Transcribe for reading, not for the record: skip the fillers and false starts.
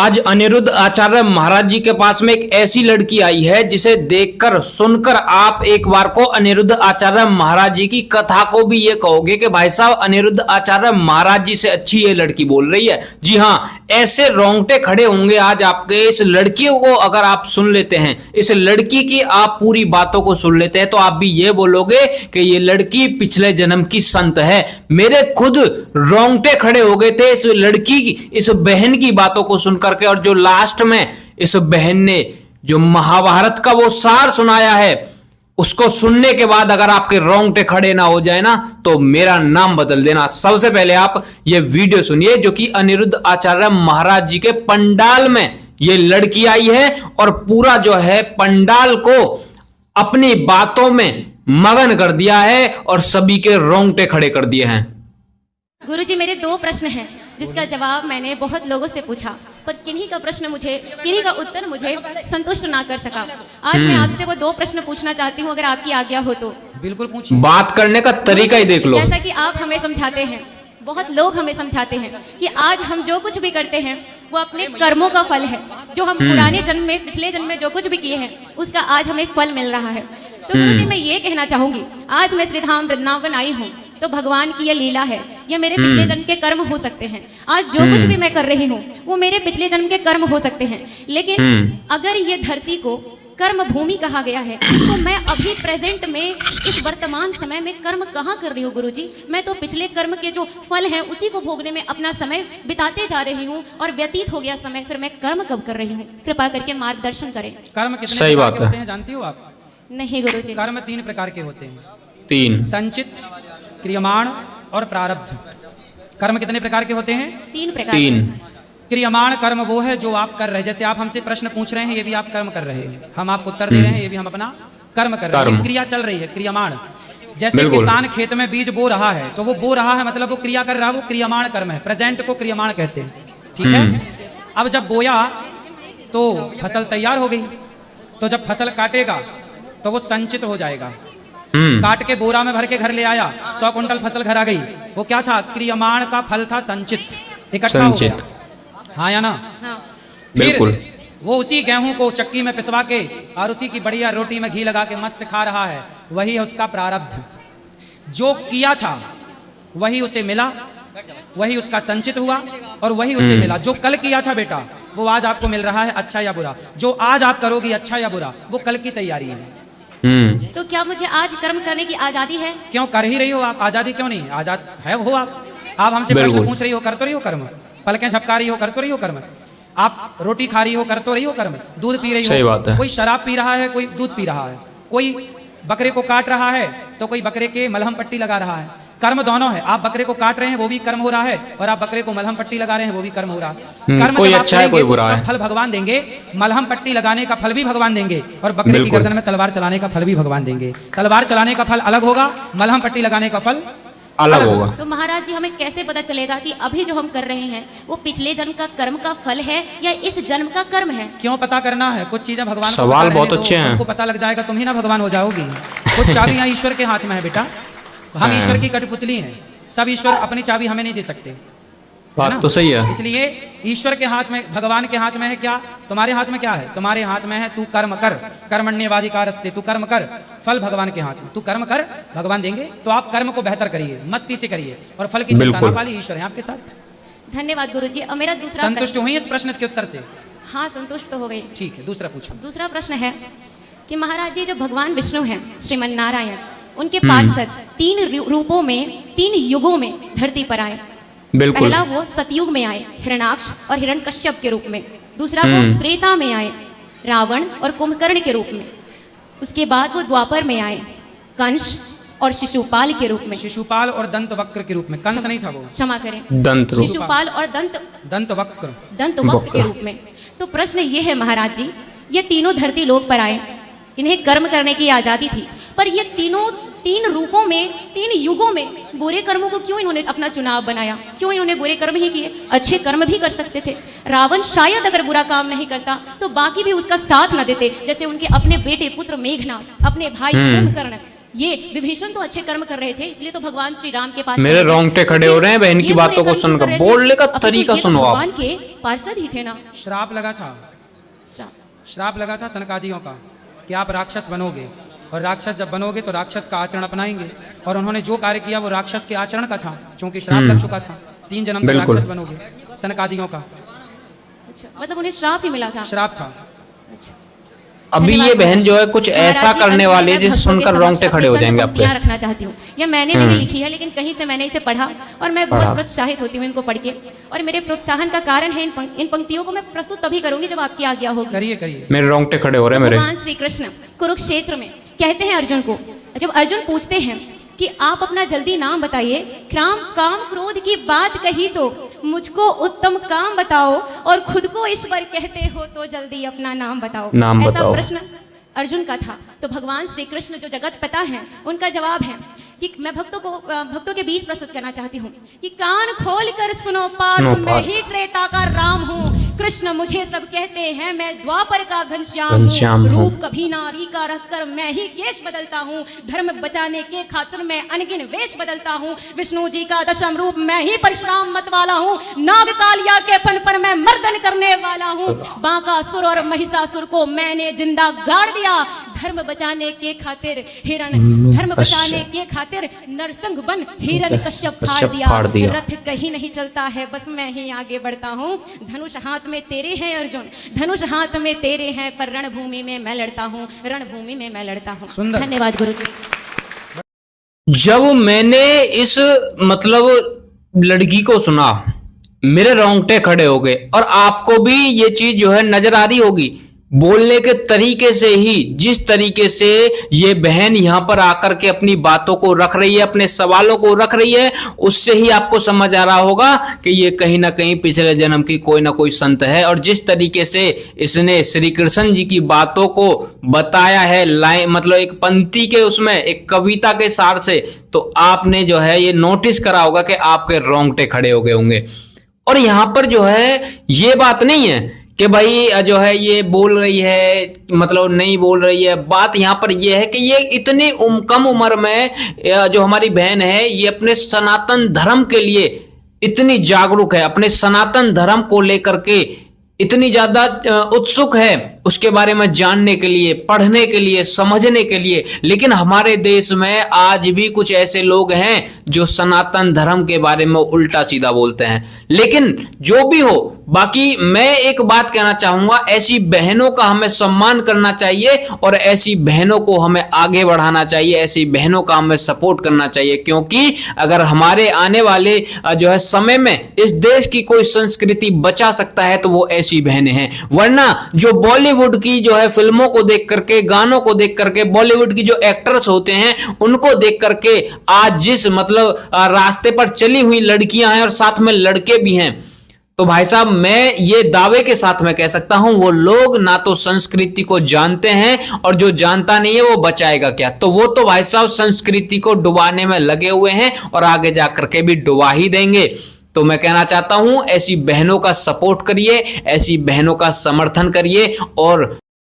आज अनिरुद्ध आचार्य महाराज जी के पास में एक ऐसी लड़की आई है जिसे देखकर सुनकर आप एक बार को अनिरुद्ध आचार्य महाराज जी की कथा को भी ये कहोगे कि भाई साहब अनिरुद्ध आचार्य महाराज जी से अच्छी ये लड़की बोल रही है। जी हाँ, ऐसे रोंगटे खड़े होंगे आज आपके। इस लड़की को अगर आप सुन लेते हैं, इस लड़की की आप पूरी बातों को सुन लेते हैं, तो आप भी ये बोलोगे कि ये लड़की पिछले जन्म की संत है। मेरे खुद रोंगटे खड़े हो गए थे इस लड़की की, इस बहन की बातों को सुन करके। और जो लास्ट में इस बहन ने जो महाभारत का वो सार सुनाया है, उसको सुनने के बाद अगर आपके रोंगटे खड़े ना हो जाए ना, तो मेरा नाम बदल देना। सबसे पहले आप ये वीडियो सुनिए जो कि अनिरुद्ध आचार्य महाराज जी के पंडाल में ये लड़की आई है और पूरा जो है पंडाल को अपनी बातों में मगन कर दिया है और सभी के रोंगटे खड़े कर दिए हैं। गुरुजी, मेरे दो प्रश्न हैं जिसका जवाब मैंने बहुत लोगों से पूछा, पर किन्हीं का उत्तर मुझे संतुष्ट ना कर सका। आज मैं आपसे वो दो प्रश्न पूछना चाहती हूँ, अगर आपकी आज्ञा हो तो। बिल्कुल पूछिए। बात करने का तरीका ही देख लो। जैसा कि आप हमें समझाते हैं, बहुत लोग हमें समझाते हैं कि आज हम जो कुछ भी करते हैं वो अपने कर्मों का फल है। जो हम पुराने जन्म में, पिछले जन्म में जो कुछ भी किए हैं उसका आज हमें फल मिल रहा है। तो गुरुजी, मैं ये कहना चाहूंगी, आज मैं श्री धाम वृंदावन आई हूँ तो भगवान की ये लीला है, ये मेरे पिछले जन्म के कर्म हो सकते हैं। आज जो कुछ भी मैं कर रही हूँ वो मेरे पिछले जन्म के कर्म हो सकते हैं। लेकिन अगर ये धरती को कर्म भूमि कहा गया है तो मैं अभी प्रेजेंट में इस वर्तमान समय में कर्म कहाँ कर रही हूँ गुरुजी? मैं तो पिछले कर्म के जो फल हैं उसी को भोगने में अपना समय बिताते जा रही हूँ और व्यतीत हो गया समय, फिर मैं कर्म कब कर रही हूँ? कृपा करके मार्गदर्शन करें। कर्म कितने प्रकार के होते हैं जानती हो आप? नहीं गुरुजी। कर्म 3 प्रकार के होते हैं। 3। संचित, क्रियमाण और प्रारब्ध। कर्म कितने प्रकार के होते हैं? 3 प्रकार। 3। क्रियमाण कर्म वो है जो आप कर रहे हैं। जैसे आप हमसे प्रश्न पूछ रहे हैं, ये भी आप कर्म कर रहे हैं। हम आपको उत्तर दे रहे हैं, ये भी हम अपना कर्म कर रहे हैं। क्रिया चल रही है, क्रियमाण। जैसे किसान खेत में बीज बो रहा है तो वो बो रहा है, मतलब वो क्रिया कर रहा है, वो क्रियमाण कर्म है। प्रेजेंट को क्रियमाण कहते हैं, ठीक है। अब जब बोया तो फसल तैयार हो गई, तो जब फसल काटेगा तो वो संचित हो जाएगा। काट के बोरा में भर के घर ले आया, 100 कुंटल फसल घर आ गई। वो क्या था? क्रियमाण का फल था संचित, इकट्ठा हो गया। हाँ या ना? हाँ। बिल्कुल। वो उसी गेहूं को चक्की में पिसवा के और उसी की बढ़िया रोटी में घी लगा के मस्त खा रहा है। वही है उसका प्रारब्ध। जो किया था वही उसे मिला, वही उसका संचित हुआ और वही उसे मिला। जो कल किया था बेटा वो आज आपको मिल रहा है, अच्छा या बुरा। जो आज आप करोगी अच्छा या बुरा, वो कल की तैयारी है। तो क्या मुझे आज कर्म करने की आजादी है? क्यों कर ही रही हो आप? आजादी क्यों नहीं? आजाद है हो आप हमसे प्रश्न पूछ रही हो, कर तो रही हो कर्म। पलकें झपका रही हो, कर तो रही हो कर्म। आप रोटी खा रही हो, कर तो रही हो कर्म। दूध पी रही हो, सही बात है। कोई शराब पी रहा है, कोई दूध पी रहा है, कोई बकरे को काट रहा है तो कोई बकरे के मलहम पट्टी लगा रहा है। कर्म दोनों है। आप बकरे को काट रहे हैं वो भी कर्म हो रहा है, और आप बकरे को मलहम पट्टी लगा रहे हैं वो भी कर्म हो रहा है। कर्म कोई जब अच्छा है, कोई बुरा है। फल भगवान देंगे। मलहम पट्टी लगाने का फल भी भगवान देंगे और बकरे की गर्दन में तलवार चलाने का फल भी भगवान देंगे। तलवार चलाने का फल अलग होगा, मलहम पट्टी लगाने का फल अलग होगा। तो महाराज जी, हमें कैसे पता चलेगा कि अभी जो हम कर रहे हैं वो पिछले जन्म का कर्म का फल है या इस जन्म का कर्म है? क्यों पता करना है? कुछ चीजें भगवान को सवाल बहुत अच्छे हैं। तुमको पता लग जाएगा, तुम ही ना भगवान हो जाओगी। कुछ चाबियां ईश्वर के हाथ में है बेटा। हम ईश्वर की कठपुतली हैं। सब ईश्वर अपनी चाबी हमें नहीं दे सकते। बात तो सही है। इसलिए ईश्वर के हाथ में, भगवान के हाथ में है क्या? तुम्हारे हाथ में क्या है? तुम्हारे हाथ में है तू कर्म कर, कर्मण्येवाधिकारस्ते, तू कर्म कर। फल भगवान के हाथ में, तू कर्म कर, भगवान देंगे। तो आप कर्म को बेहतर करिए, मस्ती से करिए और फल की चिंता ना पालिए। ईश्वर है आपके साथ। धन्यवाद गुरुजी। और मेरा दूसरा संतुष्ट हुई इस प्रश्न के उत्तर से? हाँ, संतुष्ट तो हो गई। ठीक है, दूसरा पूछो। दूसरा प्रश्न है कि महाराज जी, जो भगवान विष्णु हैं, श्रीमन नारायण, उनके पार्षद 3 रूपों में, 3 युगों में धरती पर आए। बिल्कुल। पहला वो सतयुग में आए, हिरण्याक्ष और हिरण्यकश्यप के रूप में। दूसरा वो त्रेता में आए, रावण और कुंभकर्ण के रूप में। उसके बाद वो द्वापर में आए, कंस और शिशुपाल के रूप में। शिशुपाल और दंतवक्र के रूप में। कंस नहीं था वो, क्षमा करें, दंत शिशुपाल और दंतवक्र के रूप में। तो प्रश्न ये है महाराज जी, ये तीनों धरती लोक पर आए, इन्हें कर्म करने की आजादी थी, पर ये तीनों 3 रूपों में, 3 युगों में बुरे कर्मों को क्यों इन्होंने अपना चुनाव बनाया? क्यों इन्होंने बुरे कर्म ही किए? अच्छे कर्म भी कर सकते थे। रावण शायद अगर बुरा काम नहीं करता तो बाकी भी उसका साथ न देते। जैसे उनके अपने बेटे पुत्र मेघनाद, अपने भाई कुंभकर्ण, ये विभीषण तो अच्छे कर्म कर रहे थे, इसलिए तो भगवान श्री राम के पास मेरे रोंगटे खड़े हो रहे हैं बहन की बातों को सुनकर। बोलने का तरीका सुनो आप। भगवान के पार्षद ही थे ना। श्राप लगा था, श्राप लगा था सनकादियों का कि आप राक्षस बनोगे, और राक्षस जब बनोगे तो राक्षस का आचरण अपनाएंगे, और उन्होंने जो कार्य किया वो राक्षस के आचरण का था, क्योंकि श्राप लग चुका था 3 जन्म तक राक्षस बनोगे सनकादियों का। अच्छा, मतलब उन्हें श्राप ही मिला था। श्राप था। अच्छा, अभी ये बहन जो है कुछ ऐसा करने वाली है जिसे सुनकर रोंगटे खड़े हो जाएंगे आपके। रखना चाहती हूँ, या मैंने नहीं लिखी है, लेकिन कहीं से मैंने इसे पढ़ा और मैं बहुत प्रोत्साहित होती हूँ इनको पढ़ के, और मेरे प्रोत्साहन का कारण है इन पंक्तियों को मैं प्रस्तुत तभी करूंगी जब आपकी आज्ञा होगी। करिए करिए। मेरे रोंगटे खड़े हो रहे हैं मेरे। भगवान श्री कृष्ण कुरुक्षेत्र में कहते हैं अर्जुन को, जब अर्जुन पूछते हैं कि आप अपना जल्दी नाम बताइए, काम क्रोध की बात कही तो मुझको उत्तम काम बताओ, और खुद को ईश्वर कहते हो तो जल्दी अपना नाम बताओ। ऐसा प्रश्न अर्जुन का था। तो भगवान श्री कृष्ण जो जगत पिता हैं, उनका जवाब है कि मैं भक्तों के बीच प्रस्तुत करना चाहती हूँ कि कान खोल कर सुनो पार्थ, मैं ही त्रेता का राम हूँ। कृष्ण मुझे सब कहते हैं, मैं द्वापर का घनश्याम हूँ। रूप कभी नारी का रखकर मैं ही केश बदलता हूँ, धर्म बचाने के खातिर मैं अनगिन वेश बदलता हूँ। विष्णु जी का दशम रूप मैं ही परशुराम मत वाला हूँ, नाग कालिया के फन पर मैं मर्दन करने वाला हूँ। बांकासुर और महिषासुर को मैंने जिंदा गाड़ दिया, धर्म बचाने के खातिर धर्म बचाने के खातिर नरसिंह बन हिरण कश्यप फाड़ दिया। रथ कहीं नहीं चलता है, बस मैं ही आगे बढ़ता हूँ। धनुष हाथ में तेरे हैं अर्जुन, धनुष हाथ में तेरे हैं, पर रणभूमि में मैं लड़ता हूँ, रणभूमि में मैं लड़ता हूँ। धन्यवाद गुरुजी। जब मैंने इस मतलब लड़की को सुना, मेरे रोंगटे खड़े हो गए, और आपको भी ये चीज जो है नजर आ रही होगी बोलने के तरीके से ही, जिस तरीके से ये बहन यहां पर आकर के अपनी बातों को रख रही है, अपने सवालों को रख रही है, उससे ही आपको समझ आ रहा होगा कि ये कहीं ना कहीं पिछले जन्म की कोई ना कोई संत है। और जिस तरीके से इसने श्री कृष्ण जी की बातों को बताया है, लाइन मतलब एक पंक्ति के उसमें, एक कविता के सार से, तो आपने जो है ये नोटिस करा होगा कि आपके रोंगटे खड़े हो गए होंगे। और यहां पर जो है ये बात नहीं है कि भाई जो है ये बोल रही है मतलब नहीं बोल रही है। बात यहाँ पर ये है कि ये इतनी कम उम्र में जो हमारी बहन है, ये अपने सनातन धर्म के लिए इतनी जागरूक है, अपने सनातन धर्म को लेकर के इतनी ज्यादा उत्सुक है उसके बारे में जानने के लिए, पढ़ने के लिए, समझने के लिए। लेकिन हमारे देश में आज भी कुछ ऐसे लोग हैं जो सनातन धर्म के बारे में उल्टा सीधा बोलते हैं। लेकिन जो भी हो, बाकी मैं एक बात कहना चाहूंगा, ऐसी बहनों का हमें सम्मान करना चाहिए और ऐसी बहनों को हमें आगे बढ़ाना चाहिए, ऐसी बहनों का हमें सपोर्ट करना चाहिए। क्योंकि अगर हमारे आने वाले जो है समय में इस देश की कोई संस्कृति बचा सकता है तो वो ऐसी बहनें हैं। वरना जो बॉलीवुड की जो है फिल्मों को देख करके, गानों को देख करके, बॉलीवुड की जो एक्टर्स होते हैं उनको देख करके आज जिस मतलब रास्ते पर चली हुई लड़कियां हैं और साथ में लड़के भी हैं, तो भाई साहब मैं ये दावे के साथ में कह सकता हूं वो लोग ना तो संस्कृति को जानते हैं और जो जानता नहीं है वो बचाएगा क्या। तो वो तो भाई साहब संस्कृति को डुबाने में लगे हुए हैं और आगे जाकर के भी डुबा ही देंगे। तो मैं कहना चाहता हूं ऐसी बहनों का सपोर्ट करिए, ऐसी बहनों का समर्थन करिए और